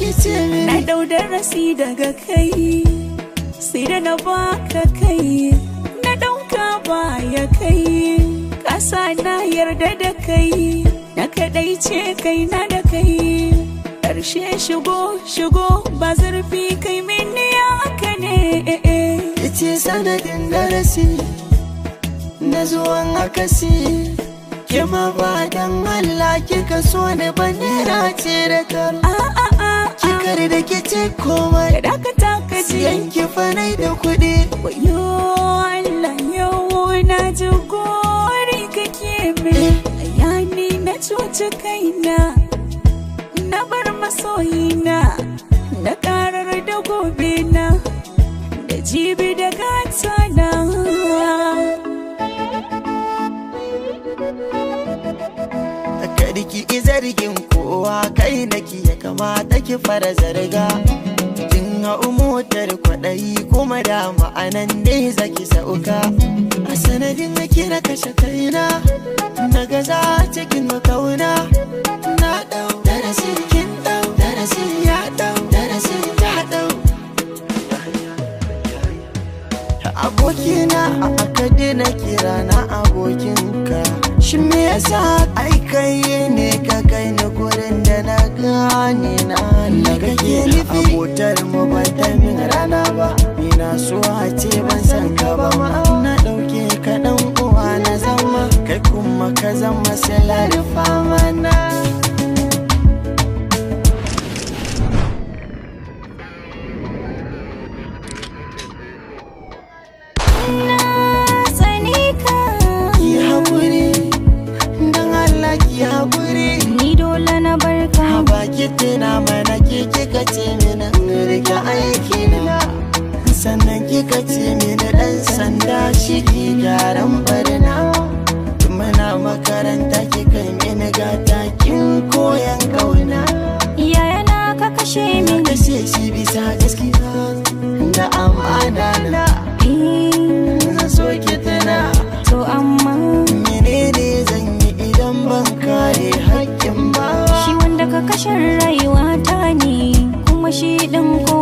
ki ce mini na dau darasi daga kai, sai da na baka kai, na dauka baya kai, kasa na yarda da kai, na kadaice kai na da kai, ƙarshe shigo ba zurfi kai mini haka ne. Kice sanadin darasi na zuwan akasi, kima ba dan Allah kika so ne ba nera ce da karo. Kikar da kice komai da ka taka ji yanki fanai da kuɗi. Wayo Allah yau na ji gori kake min, ayani na cuci kaina, na bar masoyina, na karar da gobe na, da jibi da gata na. Kada ki zargin kowa kai naki ya kamata ki fara zarga. Kin hau motar kwaɗayi kuma da ma'anan dai zaki sauka. A sanadin nake na kashe kaina, na gaza cikin makauna. Na ɗau darasi, kin ɗau darasi, ya ɗau darasi, ya ɗau. Abokina a akadi na kira na abokinka. Shi me yasa ai kai ne ka kai ni gurin da na gane na kake nufi. Abotar mu ba ta min rana ba, ni na so a ce ban san ka ba ma. Na ɗauke ka ɗan uwa na zama, kai kuma ka zama silar fama na. Ni dole na barka, baki tuna mana ke kika ce mini rike aiki na, sannan kika ce mini dan sanda shi ke gyaran barna. Muna makaranta kika mini gata kin koyan kauna. iyayena ka kashe min, Kashe shi bisa gaskiya da amana na. Zan so ki tuna to amma menene zan yi idan ban kare haƙƙin ba. shi wanda ka kashe rayuwa ta ne, kuma shi ɗin ko